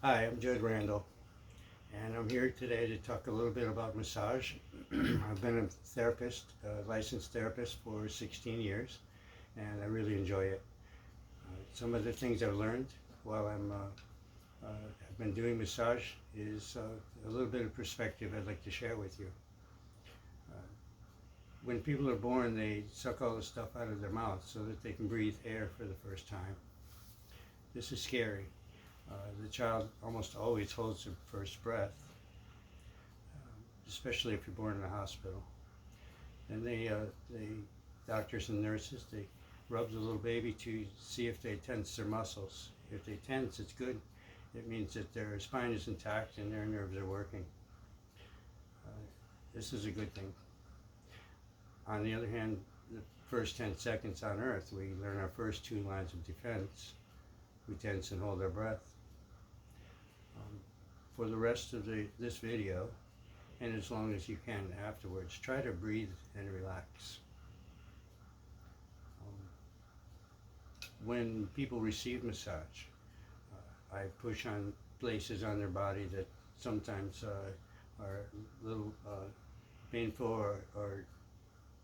Hi, I'm Judd Randall, and I'm here today to talk a little bit about massage. I've been a therapist, a licensed therapist for 16 years, and I really enjoy it. Some of the things I've learned while I've been doing massage is a little bit of perspective I'd like to share with you. Uh, when people are born, they suck all the stuff out of their mouth so that they can breathe air for the first time. This is scary. The child almost always holds their first breath, especially if you're born in a hospital. And the doctors and nurses, they rub the little baby to see if they tense their muscles. If they tense, it's good. It means that their spine is intact and their nerves are working. This is a good thing. On the other hand, the first 10 seconds on Earth, we learn our first two lines of defense. We tense and hold our breath. For the rest of this video, and as long as you can afterwards, try to breathe and relax. When people receive massage, I push on places on their body that sometimes are a little painful or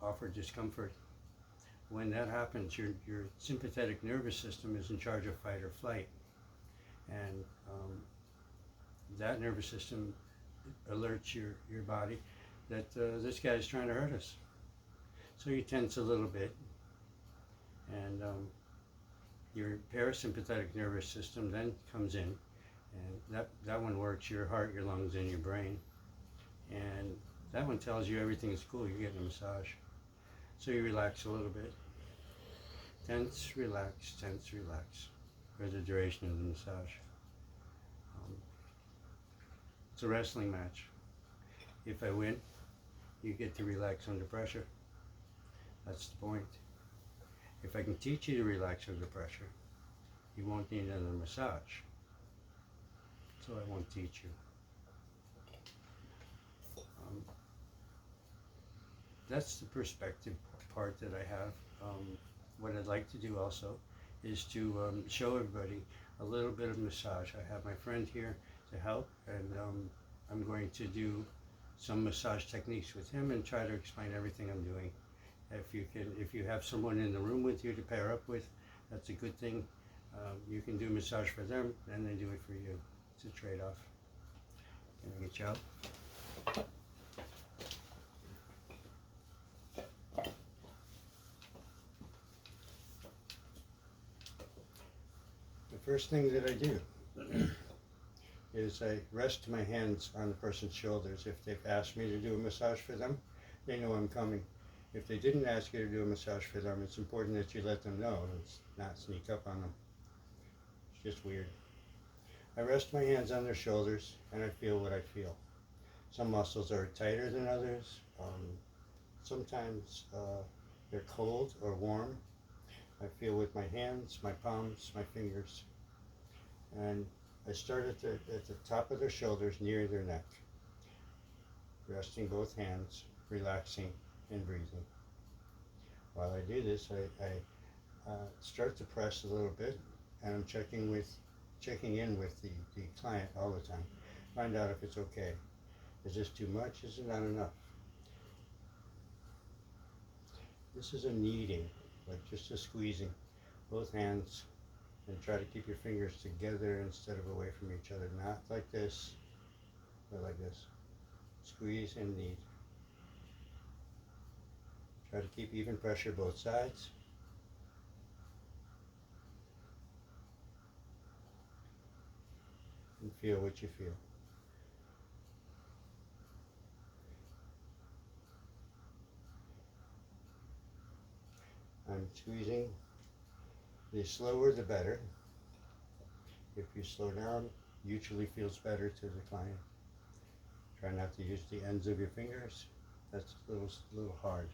offer discomfort. When that happens, your sympathetic nervous system is in charge of fight or flight, and that nervous system alerts your body that this guy is trying to hurt us. So you tense a little bit, and your parasympathetic nervous system then comes in, and that one works your heart, your lungs, and your brain. And that one tells you everything is cool, you're getting a massage. So you relax a little bit. Tense, relax, for the duration of the massage. It's a wrestling match. If I win, you get to relax under pressure. That's the point. If I can teach you to relax under pressure, you won't need another massage. So I won't teach you. That's the perspective part that I have. What I'd like to do also is to show everybody a little bit of massage. I have my friend here to help, and I'm going to do some massage techniques with him and try to explain everything I'm doing. If you have someone in the room with you to pair up with, that's a good thing. You can do massage for them, and they do it for you. It's a trade-off. Can I get you out? The first thing that I do is I rest my hands on the person's shoulders. If they've asked me to do a massage for them, they know I'm coming. If they didn't ask you to do a massage for them, it's important that you let them know and not sneak up on them. It's just weird. I rest my hands on their shoulders and I feel what I feel. Some muscles are tighter than others. Sometimes they're cold or warm. I feel with my hands, my palms, my fingers. And I start at the top of their shoulders near their neck. Resting both hands, relaxing and breathing. While I do this, I start to press a little bit, and I'm checking in with the client all the time. Find out if it's okay. Is this too much? Is it not enough? This is a kneading, like just a squeezing. Both hands, and try to keep your fingers together instead of away from each other. Not like this, but like this. Squeeze and knead. Try to keep even pressure both sides. And feel what you feel. I'm squeezing. The slower the better. If you slow down, usually feels better to the client. Try not to use the ends of your fingers. That's a little hard.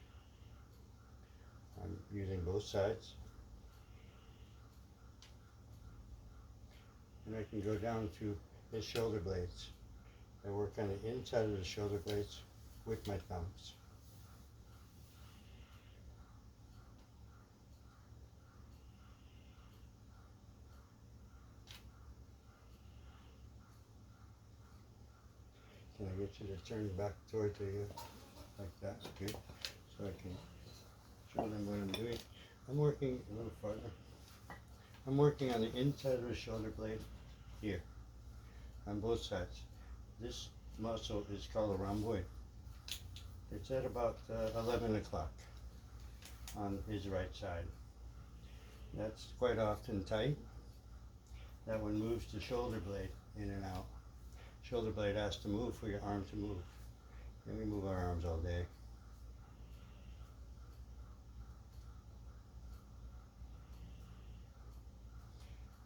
I'm using both sides. And I can go down to the shoulder blades. I work on the inside of the shoulder blades with my thumbs. Can I get you to turn back toward the, like that, good, so I can show them what I'm doing. I'm working a little farther. I'm working on the inside of the shoulder blade here, on both sides. This muscle is called a rhomboid. It's at about 11 o'clock on his right side. That's quite often tight. That one moves the shoulder blade in and out. Shoulder blade has to move for your arm to move. And we move our arms all day.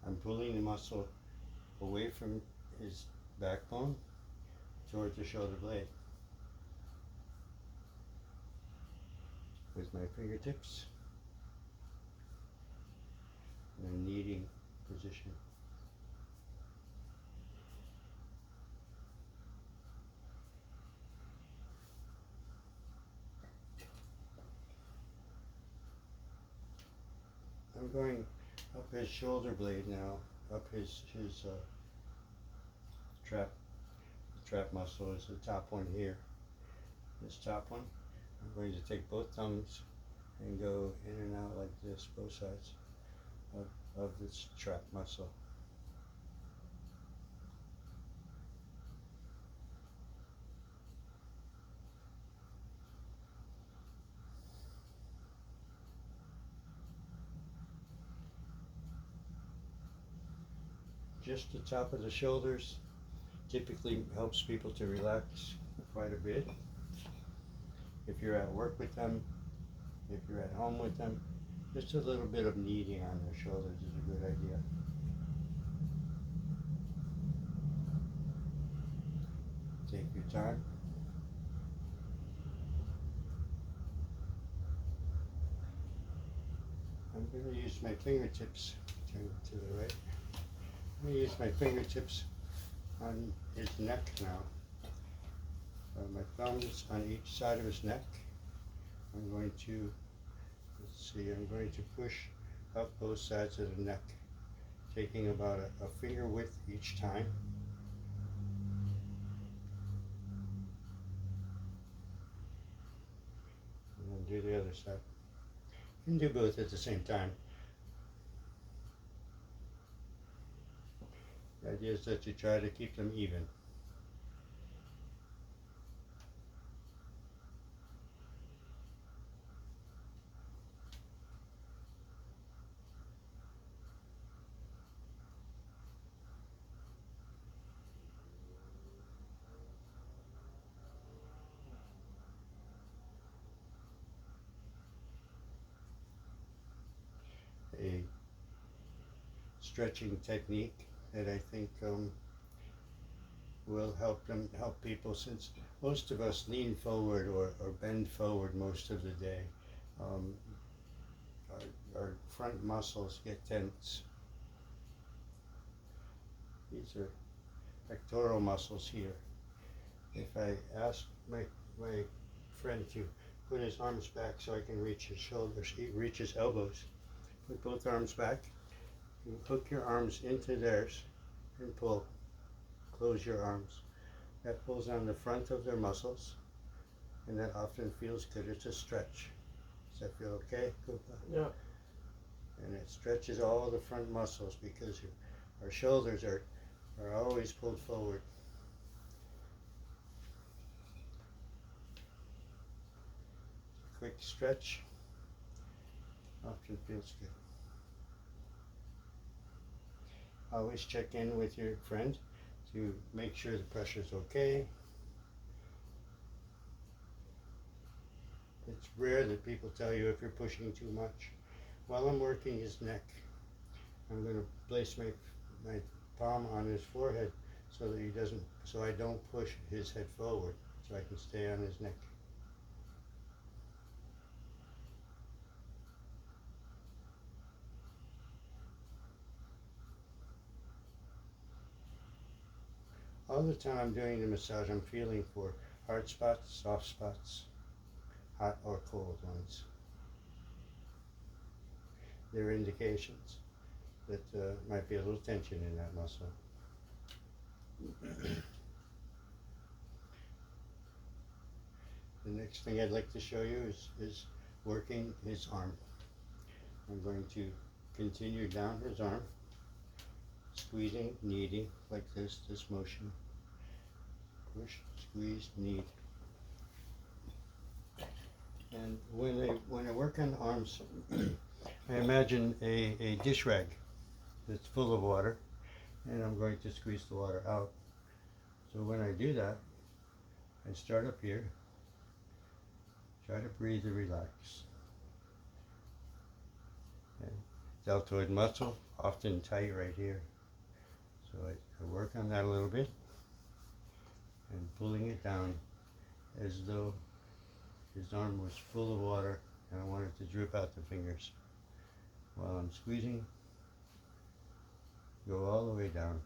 I'm pulling the muscle away from his backbone towards the shoulder blade with my fingertips in a kneading position. I'm going up his shoulder blade now, up his trap. The trap muscle is the top one here. This top one, I'm going to take both thumbs and go in and out like this, both sides of this trap muscle. Just the top of the shoulders typically helps people to relax quite a bit. If you're at work with them, if you're at home with them, just a little bit of kneading on their shoulders is a good idea. Take your time. I'm going to use my fingertips, turn it to the right. I'm going to use my fingertips on his neck now. My thumbs on each side of his neck. I'm going to, I'm going to push up both sides of the neck, taking about a finger width each time. And then do the other side. You can do both at the same time. The idea is that you try to keep them even. A stretching technique that I think will help people, since most of us lean forward or bend forward most of the day. Our front muscles get tense. These are pectoral muscles here. If I ask my friend to put his arms back so I can reach his shoulders, reach his elbows, put both arms back, you hook your arms into theirs and pull. Close your arms. That pulls on the front of their muscles, and that often feels good. It's a stretch. Does that feel okay, Kumpa? Yeah. And it stretches all the front muscles because our shoulders are always pulled forward. Quick stretch often feels good. Always check in with your friend to make sure the pressure's okay. It's rare that people tell you if you're pushing too much. While I'm working his neck, I'm going to place my palm on his forehead so that so I don't push his head forward, so I can stay on his neck. All the time I'm doing the massage, I'm feeling for hard spots, soft spots, hot or cold ones. There are indications that might be a little tension in that muscle. The next thing I'd like to show you is working his arm. I'm going to continue down his arm, squeezing, kneading, like this motion. Push, squeeze, knead. And when I work on the arms, I imagine a dish rag that's full of water, and I'm going to squeeze the water out. So when I do that, I start up here, try to breathe and relax. And deltoid muscle, often tight right here. So I work on that a little bit, and pulling it down as though his arm was full of water and I wanted to drip out the fingers. While I'm squeezing, go all the way down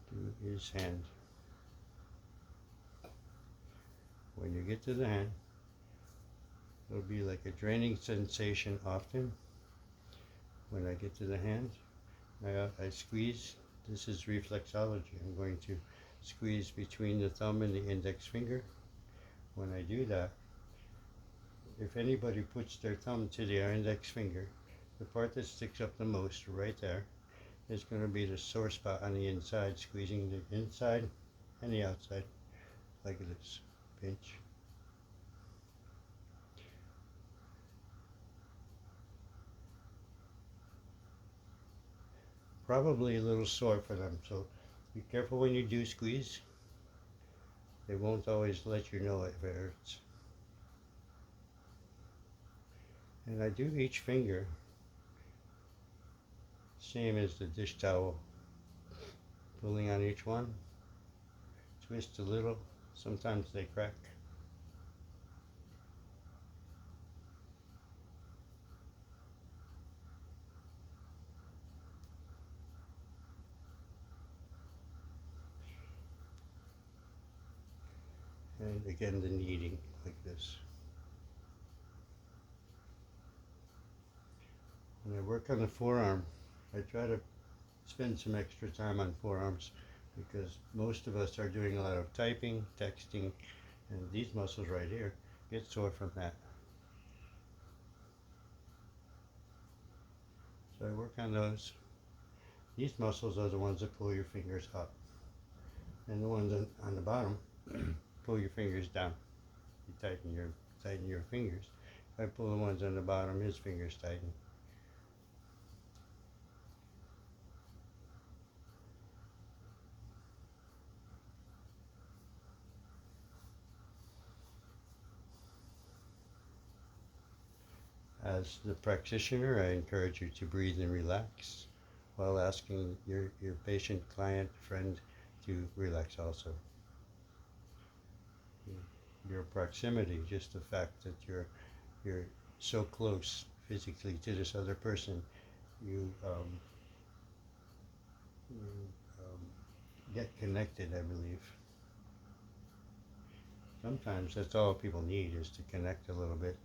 to his hand. When you get to the hand, it'll be like a draining sensation often. When I get to the hand, I squeeze. This is reflexology. I'm going to squeeze between the thumb and the index finger. When I do that, if anybody puts their thumb to their index finger, the part that sticks up the most, right there, is going to be the sore spot on the inside, squeezing the inside and the outside, like this. Pinch. Probably a little sore for them, so be careful when you do squeeze. They won't always let you know if it hurts. And I do each finger same as the dish towel, pulling on each one, twist a little, sometimes they crack. And again, the kneading, like this. When I work on the forearm, I try to spend some extra time on forearms because most of us are doing a lot of typing, texting, and these muscles right here get sore from that. So I work on those. These muscles are the ones that pull your fingers up, and the ones on the bottom pull your fingers down. You tighten your fingers. If I pull the ones on the bottom, his fingers tighten. As the practitioner, I encourage you to breathe and relax while asking your patient, client, friend to relax also. Your proximity, just the fact that you're so close physically to this other person, you get connected, I believe. Sometimes that's all people need, is to connect a little bit.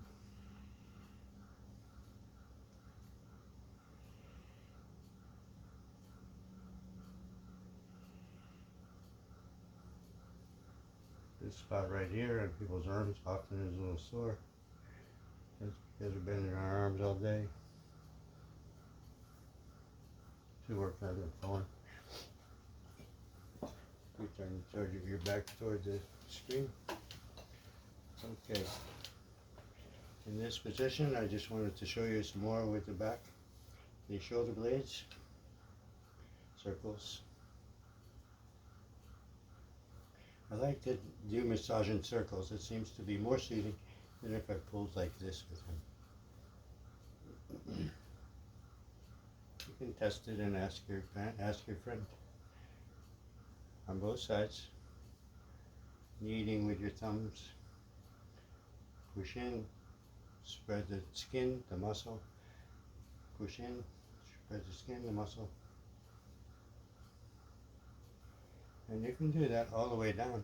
This spot right here on people's arms often is a little sore. Because we've been in our arms all day. To work on the phone. You turn your back toward the screen. Okay. In this position, I just wanted to show you some more with the back. The shoulder blades, circles. I like to do massage in circles. It seems to be more soothing than if I pulled like this with him. You can test it and ask your friend. On both sides, kneading with your thumbs. Push in, spread the skin, the muscle. Push in, spread the skin, the muscle. And you can do that all the way down.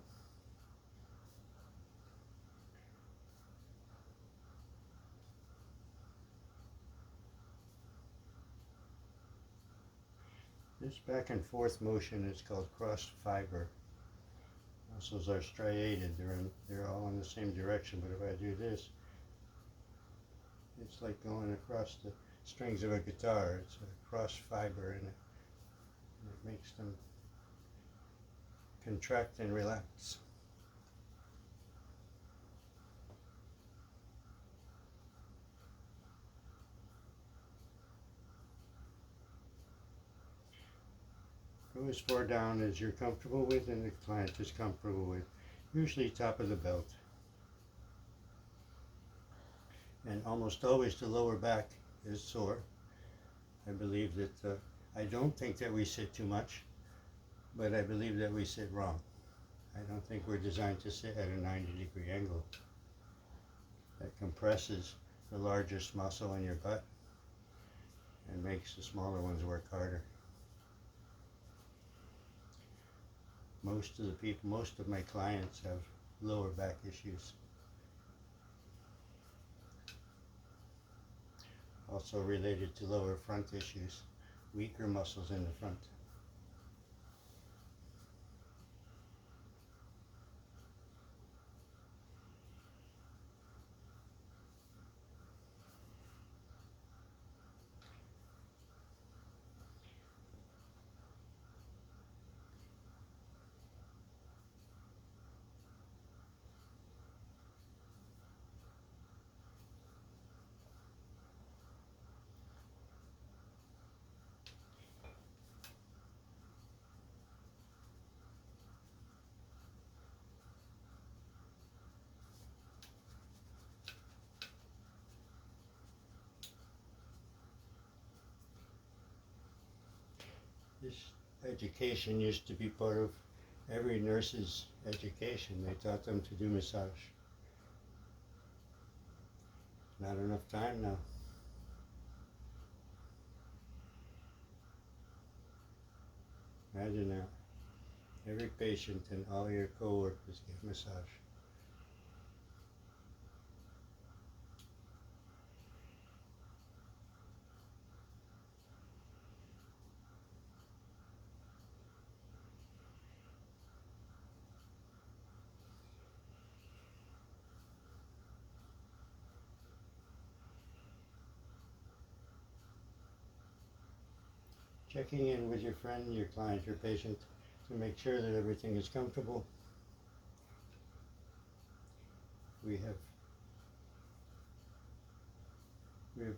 This back and forth motion is called cross fiber. Muscles are striated, they're all in the same direction, but if I do this, it's like going across the strings of a guitar. It's a cross fiber in it. It makes them contract and relax. Go as far down as you're comfortable with and the client is comfortable with. Usually top of the belt. And almost always the lower back is sore. I believe that, I don't think that we sit too much, but I believe that we sit wrong. I don't think we're designed to sit at a 90-degree angle. That compresses the largest muscle in your butt and makes the smaller ones work harder. Most of my clients have lower back issues. Also related to lower front issues, weaker muscles in the front. This education used to be part of every nurse's education. They taught them to do massage. Not enough time now. Imagine that. Every patient and all your co-workers get massage. Checking in with your friend, your client, your patient to make sure that everything is comfortable. We have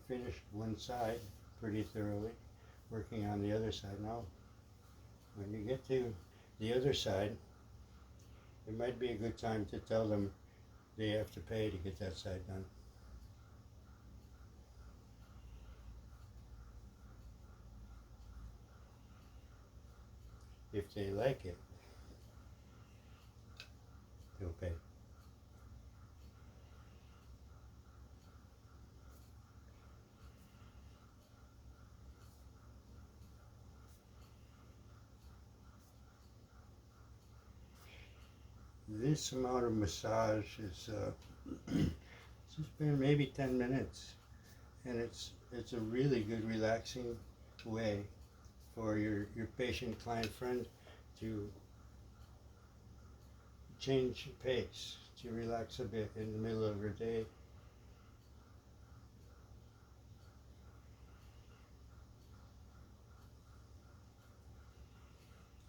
finished one side pretty thoroughly, working on the other side now. When you get to the other side, it might be a good time to tell them they have to pay to get that side done. If they like it, they'll pay. This amount of massage is it's just been maybe 10 minutes, and it's a really good relaxing way for your patient, client, friend to change pace, to relax a bit in the middle of your day.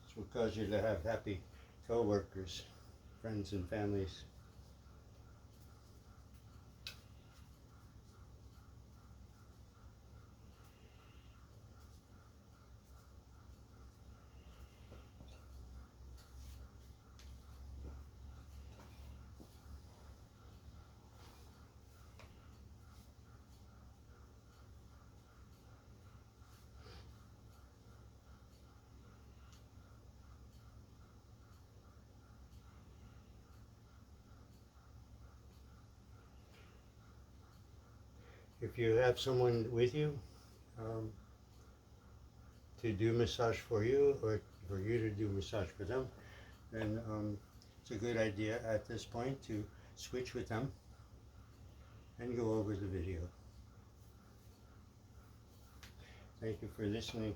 This will cause you to have happy co-workers, friends and families. If you have someone with you to do massage for you, or for you to do massage for them, then it's a good idea at this point to switch with them and go over the video. Thank you for listening.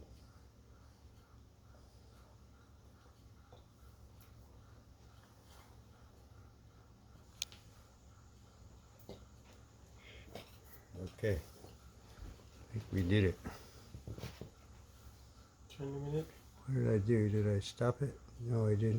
Okay. I think we did it. 20 minutes. What did I do? Did I stop it? No, I didn't.